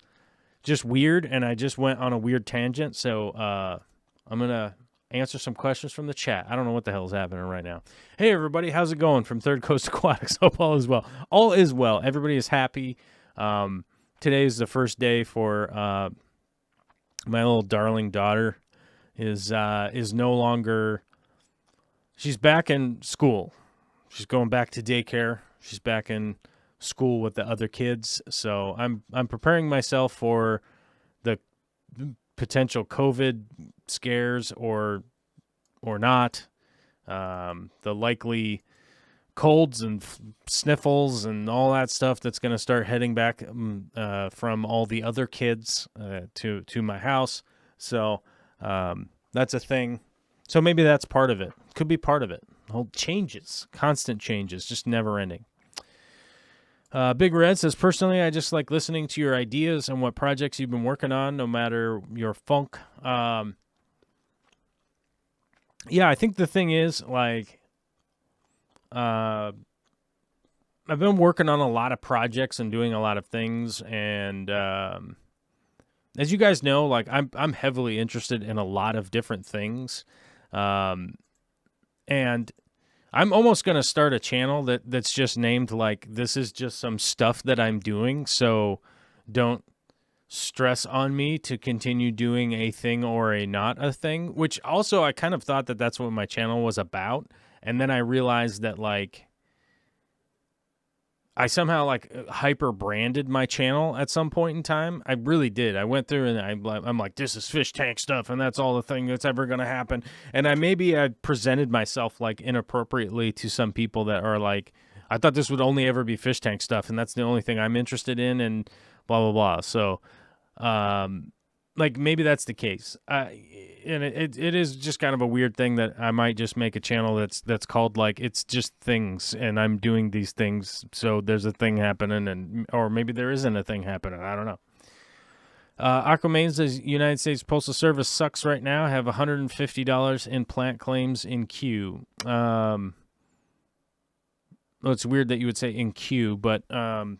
just weird, and I just went on a weird tangent. So I'm going to answer some questions from the chat. I don't know what the hell is happening right now. Hey, everybody. How's it going from Third Coast Aquatics? Hope all is well. All is well. Everybody is happy. Today is the first day for my little darling daughter is no longer... She's back in school. She's going back to daycare. She's back in school with the other kids. So I'm preparing myself for the potential COVID scares or not. The likely colds and sniffles and all that stuff that's going to start heading back from all the other kids to my house. So that's a thing. So maybe that's part of it. Could be part of it. Whole changes, constant changes, just never ending. Big Red says, personally, I just like listening to your ideas and what projects you've been working on, no matter your funk. Yeah, I think the thing is, like, I've been working on a lot of projects and doing a lot of things, and as you guys know, like, I'm heavily interested in a lot of different things. And I'm almost going to start a channel that's just named like, this is just some stuff that I'm doing. So don't stress on me to continue doing a thing or a not a thing, which also I kind of thought that that's what my channel was about. And then I realized that like, I somehow like hyper branded my channel at some point in time. I really did. I went through and I'm like, this is fish tank stuff, and that's all the thing that's ever going to happen. And I presented myself like inappropriately to some people that are like, I thought this would only ever be fish tank stuff, and that's the only thing I'm interested in, and blah blah blah. So, like maybe that's the case. And it is just kind of a weird thing that I might just make a channel that's called like, it's just things, and I'm doing these things, so there's a thing happening, or maybe there isn't a thing happening. I don't know. Aquaman says, United States Postal Service sucks right now. I have $150 in plant claims in queue. Well, it's weird that you would say in queue, but the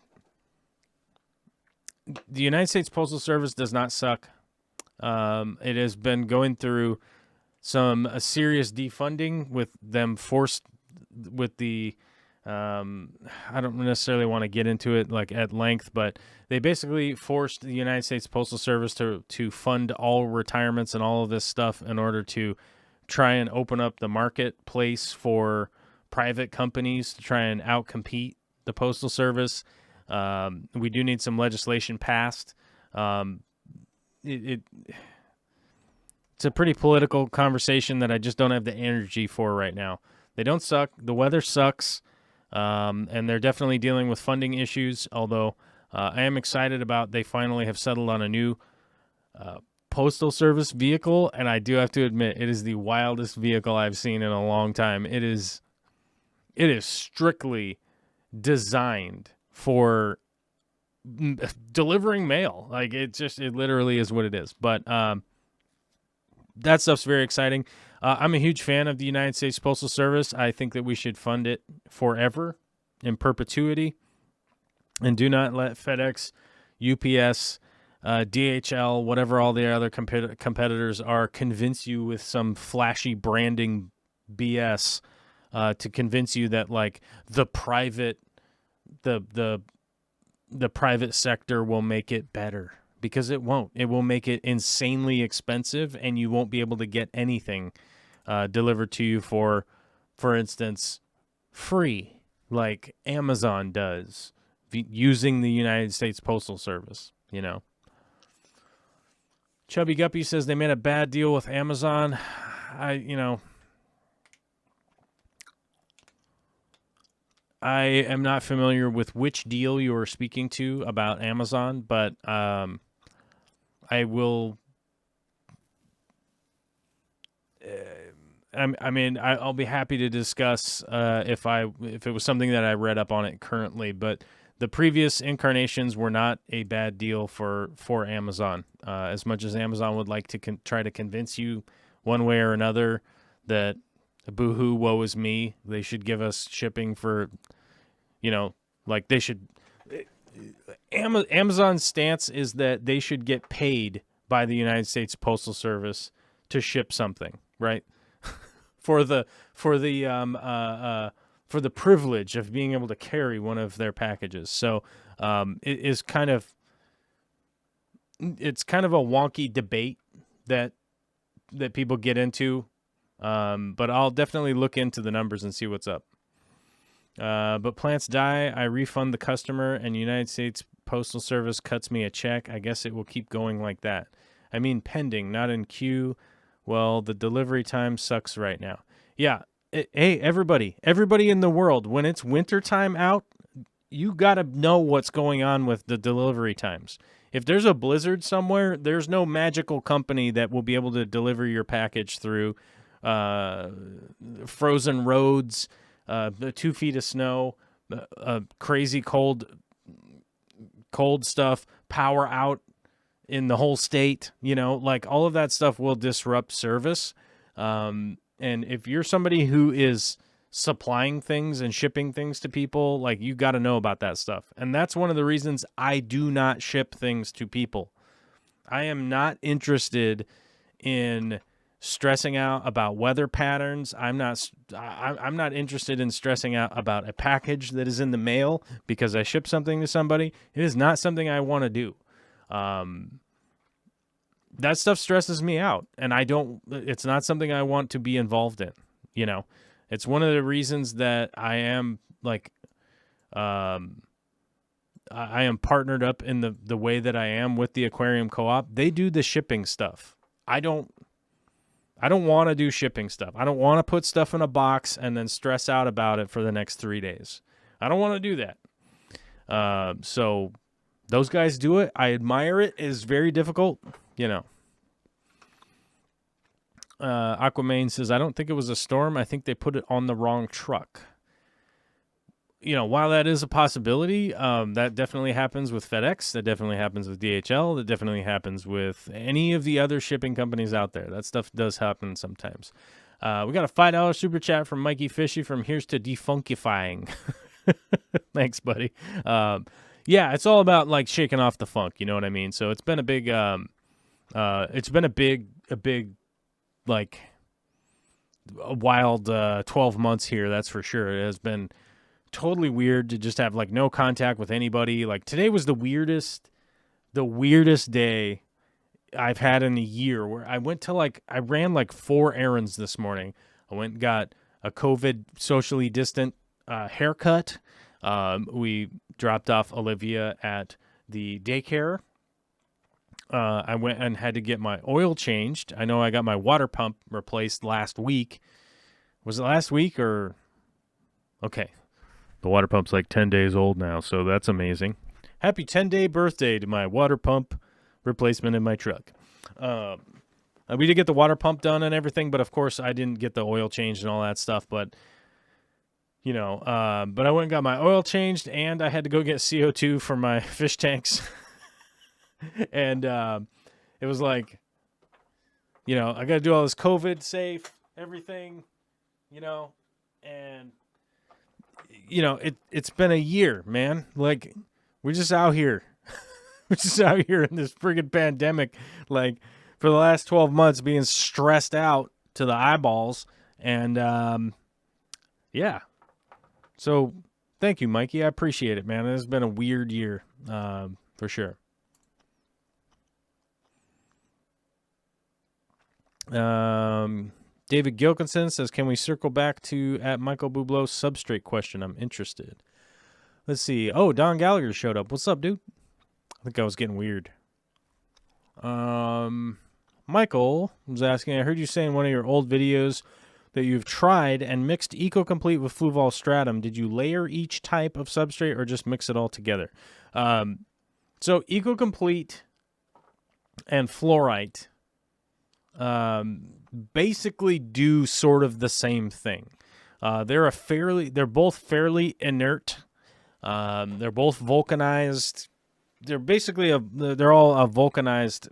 United States Postal Service does not suck. It has been going through a serious defunding with them forced with the, I don't necessarily want to get into it like at length, but they basically forced the United States Postal Service to fund all retirements and all of this stuff in order to try and open up the marketplace for private companies to try and outcompete the Postal Service. We do need some legislation passed. It's a pretty political conversation that I just don't have the energy for right now. They don't suck. The weather sucks. And they're definitely dealing with funding issues, although I am excited about they finally have settled on a new Postal Service vehicle, and I do have to admit, it is the wildest vehicle I've seen in a long time. It is strictly designed for delivering mail. Like it literally is what it is. But that stuff's very exciting. I'm a huge fan of the United States Postal Service. I think that we should fund it forever, in perpetuity, and do not let FedEx, UPS, DHL, whatever all the other competitors are, convince you with some flashy branding BS to convince you that like the private sector will make it better, because it won't. It will make it insanely expensive, and you won't be able to get anything delivered to you for instance, free, like Amazon does. using the United States Postal Service, you know. Chubby Guppy says they made a bad deal with Amazon. I am not familiar with which deal you are speaking to about Amazon, but I will. I'll be happy to discuss if it was something that I read up on it currently, but the previous incarnations were not a bad deal for Amazon. As much as Amazon would like to try to convince you one way or another that boo-hoo, woe is me, they should give us shipping for, like they should. Amazon's stance is that they should get paid by the United States Postal Service to ship something, right? for the privilege of being able to carry one of their packages. So it's kind of a wonky debate that people get into. But I'll definitely look into the numbers and see what's up. But plants die, I refund the customer, and United States Postal Service cuts me a check. I guess it will keep going like that. I mean pending, not in queue. Well, the delivery time sucks right now. Yeah. Hey, everybody in the world, when it's wintertime out, you got to know what's going on with the delivery times. If there's a blizzard somewhere, there's no magical company that will be able to deliver your package through frozen roads, 2 feet of snow, crazy cold stuff, power out in the whole state, like all of that stuff will disrupt service. And if you're somebody who is supplying things and shipping things to people, like you got to know about that stuff. And that's one of the reasons I do not ship things to people. I am not interested in stressing out about weather patterns. I'm not interested in stressing out about a package that is in the mail because I ship something to somebody. It is not something I want to do. That stuff stresses me out, and it's not something I want to be involved in. It's one of the reasons that I am I am partnered up in the way that I am with the aquarium co-op. They do the shipping stuff. I don't want to do shipping stuff. I don't want to put stuff in a box and then stress out about it for the next 3 days. I don't want to do that. So those guys do it. I admire it. It is very difficult, Aquaman says, I don't think it was a storm. I think they put it on the wrong truck. While that is a possibility, that definitely happens with FedEx. That definitely happens with DHL. That definitely happens with any of the other shipping companies out there. That stuff does happen sometimes. We got a $5 super chat from Mikey Fishy from Here's to Defunkifying. Thanks, buddy. Yeah, it's all about like shaking off the funk. You know what I mean? So it's been a big, like a wild 12 months here. That's for sure. It has been totally weird to just have like no contact with anybody. Like today was the weirdest day I've had in a year, where I ran like 4 errands this morning. I went and got a COVID socially distant haircut. We dropped off Olivia at the daycare. I went and had to get my oil changed. I know I got my water pump replaced last week. Was it last week or? Okay. The water pump's like 10 days old now, so that's amazing. Happy 10-day birthday to my water pump replacement in my truck. We did get the water pump done and everything, but of course I didn't get the oil changed and all that stuff. But, but I went and got my oil changed, and I had to go get CO2 for my fish tanks. And it was like, I got to do all this COVID safe, everything, and, it's been a year, man. Like, we're just out here. We're just out here in this friggin' pandemic, like, for the last 12 months being stressed out to the eyeballs. And, yeah. So, thank you, Mikey. I appreciate it, man. It has been a weird year, for sure. David Gilkinson says, can we circle back to at Michael Bublo's substrate question? I'm interested. Let's see. Oh, Don Gallagher showed up. What's up, dude? I think I was getting weird. Michael was asking, I heard you say in one of your old videos that you've tried and mixed Eco-Complete with Fluval Stratum. Did you layer each type of substrate or just mix it all together? So Eco-Complete and Fluorite basically do sort of the same thing. They're both fairly inert. They're both vulcanized. They're all a vulcanized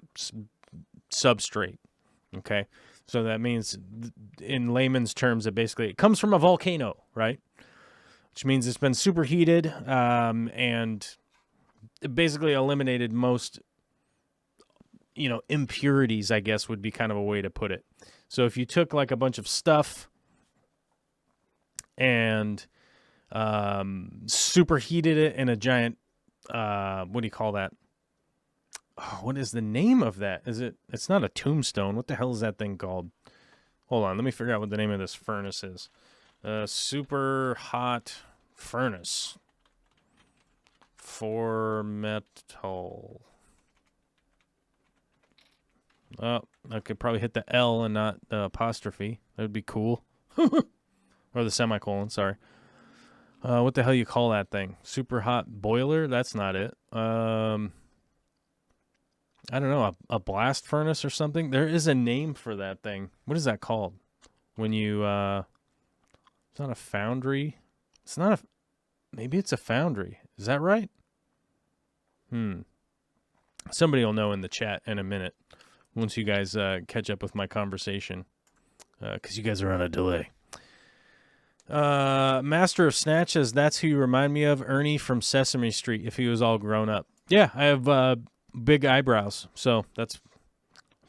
substrate. Okay. So that means in layman's terms, it comes from a volcano, right? Which means it's been superheated, and it basically eliminated most, impurities, I guess would be kind of a way to put it. So if you took like a bunch of stuff and superheated it in a giant, what do you call that? Oh, what is the name of that? It's not a tombstone. What the hell is that thing called? Hold on, let me figure out what the name of this furnace is. Super hot furnace for metal. Oh, I could probably hit the L and not the apostrophe. That would be cool. Or the semicolon, sorry. What the hell you call that thing? Super hot boiler? That's not it. I don't know, a blast furnace or something? There is a name for that thing. What is that called? When you, it's not a foundry. Maybe it's a foundry. Is that right? Somebody will know in the chat in a minute once you guys catch up with my conversation, because you guys are on a delay. Master of Snatch says, that's who you remind me of, Ernie from Sesame Street, if he was all grown up. Yeah, I have big eyebrows, so that's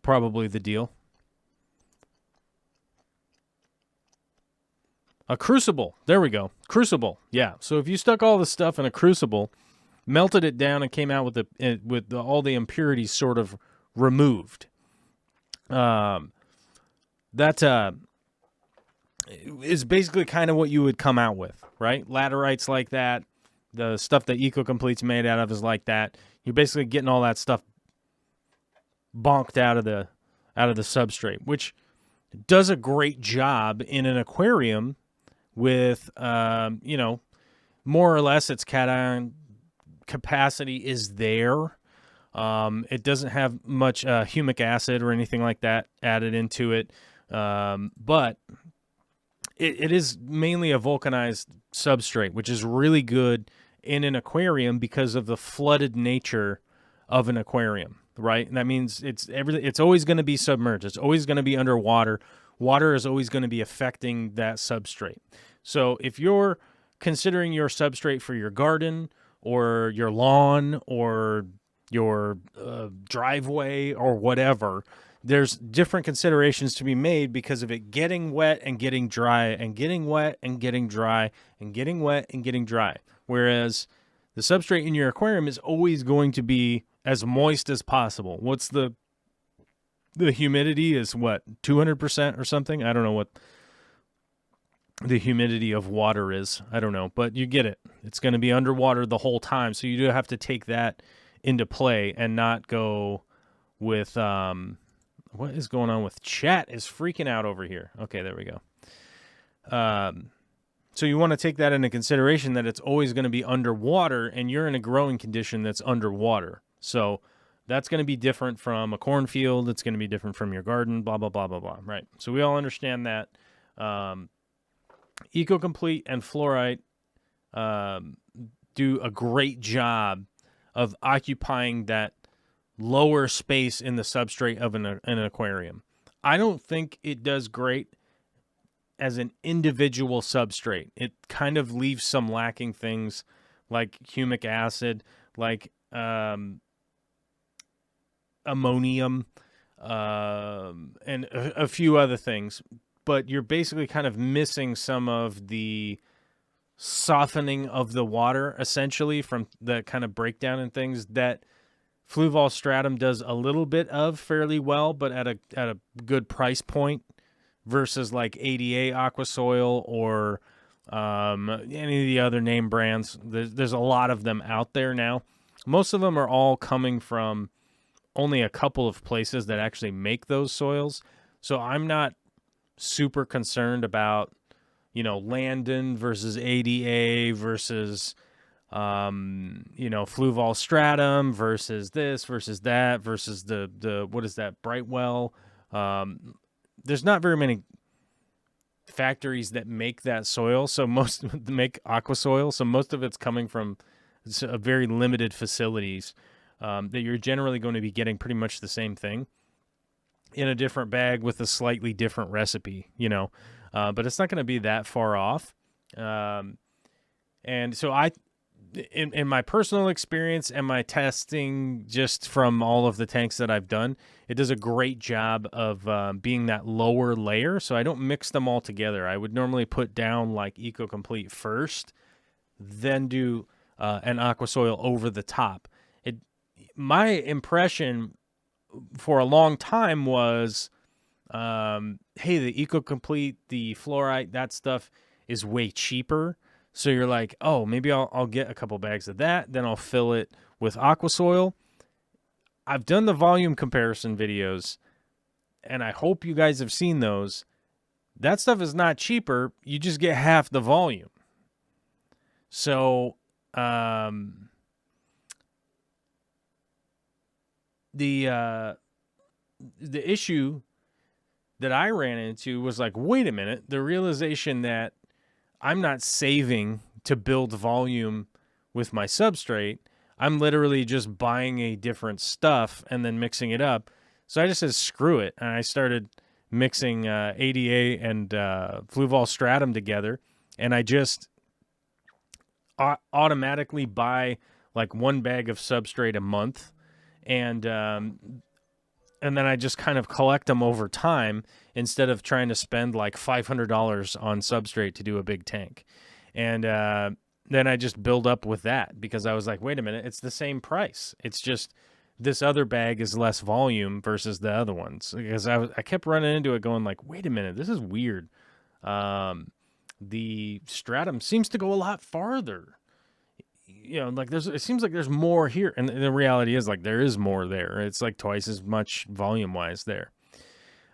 probably the deal. A crucible. There we go. Crucible. Yeah. So if you stuck all the stuff in a crucible, melted it down, and came out with all the impurities sort of removed, that is basically kind of what you would come out with, right? Laterite's like that. The stuff that Eco-Complete's made out of is like that. You're basically getting all that stuff bonked out of the substrate, which does a great job in an aquarium with, more or less its cation capacity is there. It doesn't have much humic acid or anything like that added into it, but it is mainly a vulcanized substrate, which is really good in an aquarium because of the flooded nature of an aquarium, right? And that means it's always going to be submerged. It's always going to be underwater. Water is always going to be affecting that substrate. So if you're considering your substrate for your garden or your lawn or your driveway or whatever, there's different considerations to be made because of it getting wet and getting dry and getting wet and getting dry and getting wet and getting dry. Whereas the substrate in your aquarium is always going to be as moist as possible. What's the humidity is what, 200% or something? I don't know what the humidity of water is. I don't know, but you get it. It's going to be underwater the whole time. So you do have to take that into play and not go with, what is going on with chat is freaking out over here. Okay, there we go. So you want to take that into consideration that it's always going to be underwater and you're in a growing condition that's underwater. So that's going to be different from a cornfield. It's going to be different from your garden, blah, blah, blah, blah, blah, right? So we all understand that. Eco-Complete and Fluorite do a great job of occupying that lower space in the substrate of an aquarium. I don't think it does great as an individual substrate. It kind of leaves some lacking things like humic acid, like ammonium, and a few other things. But you're basically kind of missing some of the softening of the water, essentially, from the kind of breakdown and things that Fluval Stratum does a little bit of fairly well, but at a good price point versus like ADA Aqua Soil or any of the other name brands. There's a lot of them out there now. Most of them are all coming from only a couple of places that actually make those soils. So I'm not super concerned about, Landon versus ADA versus, Fluval Stratum versus this versus that versus the what is that, Brightwell. There's not very many factories that make that soil, so most make aqua soil. So most of it's coming from a very limited facilities that you're generally going to be getting pretty much the same thing in a different bag with a slightly different recipe, but it's not going to be that far off. And so in my personal experience and my testing, just from all of the tanks that I've done, it does a great job of being that lower layer. So I don't mix them all together. I would normally put down like Eco Complete first, then do an aqua soil over the top. My impression for a long time was, hey, the Eco Complete, the fluorite, that stuff is way cheaper. So you're like, oh, maybe I'll get a couple bags of that, then I'll fill it with aqua soil. I've done the volume comparison videos, and I hope you guys have seen those. That stuff is not cheaper. You just get half the volume. So, the issue that I ran into was like, wait a minute, the realization that I'm not saving to build volume with my substrate. I'm literally just buying a different stuff and then mixing it up. So I just said, screw it. And I started mixing ADA and Fluval Stratum together. And I just automatically buy like one bag of substrate a month. And then I just kind of collect them over time instead of trying to spend like $500 on substrate to do a big tank. And then I just build up with that because I was like, wait a minute, it's the same price. It's just this other bag is less volume versus the other ones. Because I kept running into it going like, wait a minute, this is weird. The Stratum seems to go a lot farther. Like it seems like there's more here. And the reality is like there is more there. It's like twice as much volume-wise there.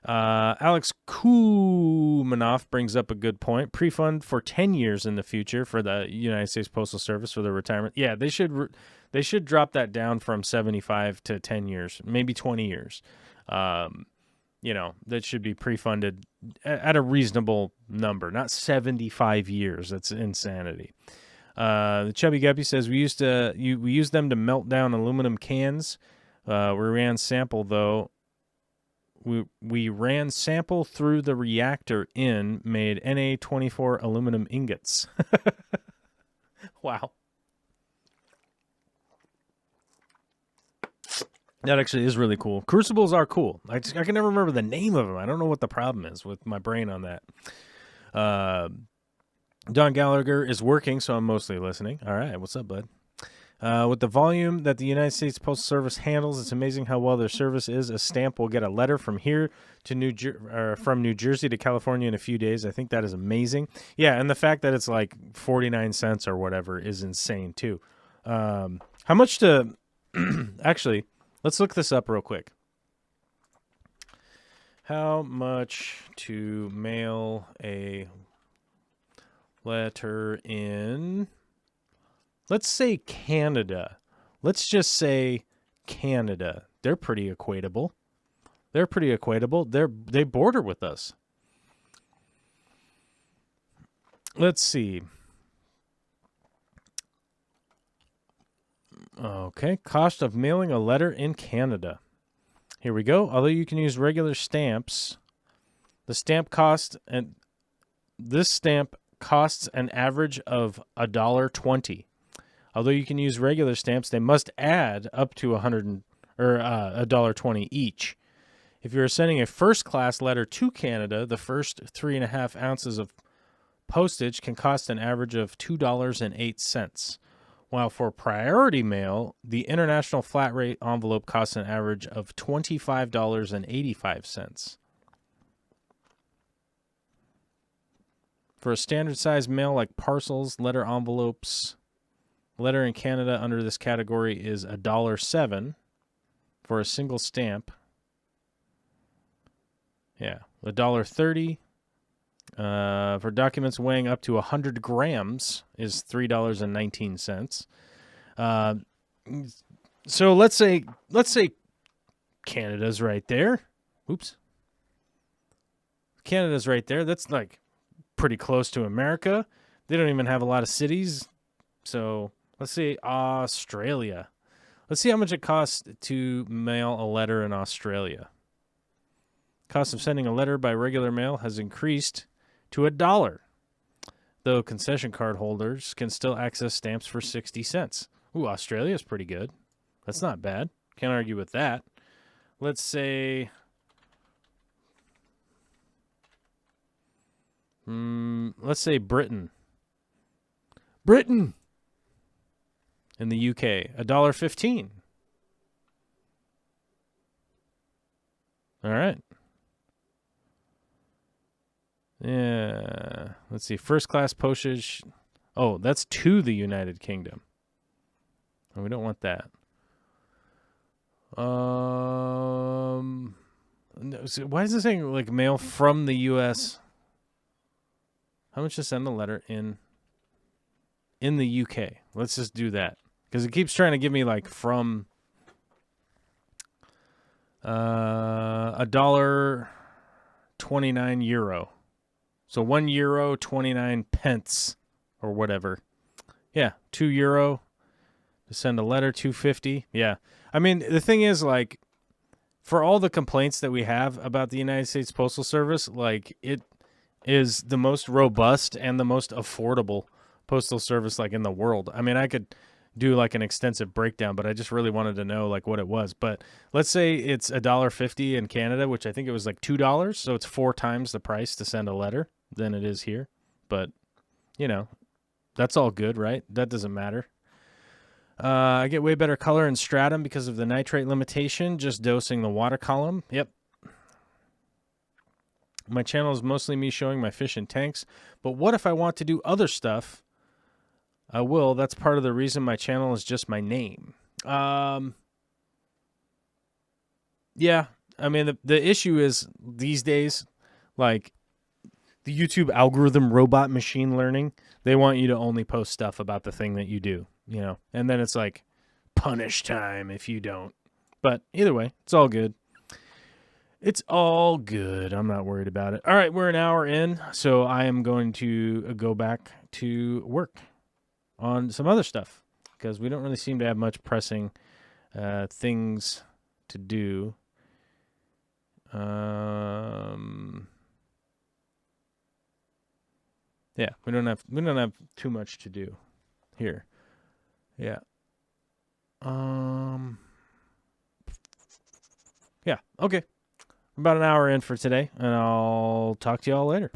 Alex Kumanoff brings up a good point. Pre-fund for 10 years in the future for the United States Postal Service for their retirement. Yeah, they should drop that down from 75 to 10 years, maybe 20 years. That should be pre-funded at a reasonable number, not 75 years. That's insanity. The Chubby Guppy says we used them to melt down aluminum cans. We ran sample though. We ran sample through the reactor made Na24 aluminum ingots. Wow. That actually is really cool. Crucibles are cool. I can never remember the name of them. I don't know what the problem is with my brain on that. Don Gallagher is working, so I'm mostly listening. All right, what's up, bud? With the volume that the United States Postal Service handles, it's amazing how well their service is. A stamp will get a letter from here to from New Jersey to California in a few days. I think that is amazing. Yeah, and the fact that it's like 49 cents or whatever is insane too. How much to actually? Let's look this up real quick. How much to mail a letter in, let's say Canada. Let's just say Canada. They're pretty equatable. They border with us. Let's see. Okay, cost of mailing a letter in Canada. Here we go. Although you can use regular stamps, the stamp cost, and this stamp costs an average of $1.20. Although you can use regular stamps, they must add up to $1.20 each. If you're sending a first-class letter to Canada, the first 3.5 ounces of postage can cost an average of $2.08. While for priority mail, the international flat rate envelope costs an average of $25.85. For a standard size mail like parcels, letter envelopes, letter in Canada under this category is $1.07 for a single stamp. Yeah, $1.30. For documents weighing up to 100 grams is $3.19. So let's say Canada's right there. Oops. Canada's right there. That's like pretty close to America. They don't even have a lot of cities. So let's say Australia. Let's see how much it costs to mail a letter in Australia. Cost of sending a letter by regular mail has increased to $1, though concession card holders can still access stamps for 60 cents. Ooh, Australia's pretty good. That's not bad. Can't argue with that. Let's say Britain. Britain! In the UK, $1.15. All right. Yeah. Let's see. First class postage. Oh, that's to the United Kingdom. Oh, we don't want that. No, so why is this saying like mail from the U.S.? How much to send a letter in the UK? Let's just do that because it keeps trying to give me like from €1.29. So €1, 29 pence or whatever. Yeah, €2 to send a letter, $2.50. Yeah. I mean, the thing is, like, for all the complaints that we have about the United States Postal Service, like, it is the most robust and the most affordable postal service, like, in the world. I mean, I could do, like, an extensive breakdown, but I just really wanted to know, like, what it was. But let's say it's $1.50 in Canada, which I think it was, like, $2, so it's 4 times the price to send a letter than it is here. But, you know, that's all good, right? That doesn't matter. I get way better color in stratum because of the nitrate limitation, just dosing the water column. Yep. My channel is mostly me showing my fish in tanks, but what if I want to do other stuff? I will. That's part of the reason my channel is just my name. Yeah. I mean, the issue is these days, like, the YouTube algorithm robot machine learning, they want you to only post stuff about the thing that you do. You know, and then it's like punish time if you don't. But either way, it's all good. It's all good. I'm not worried about it. All right, we're an hour in, so I am going to go back to work on some other stuff because we don't really seem to have much pressing things to do. Yeah, we don't have too much to do here. Yeah. Yeah, okay. About an hour in for today, and I'll talk to y'all later.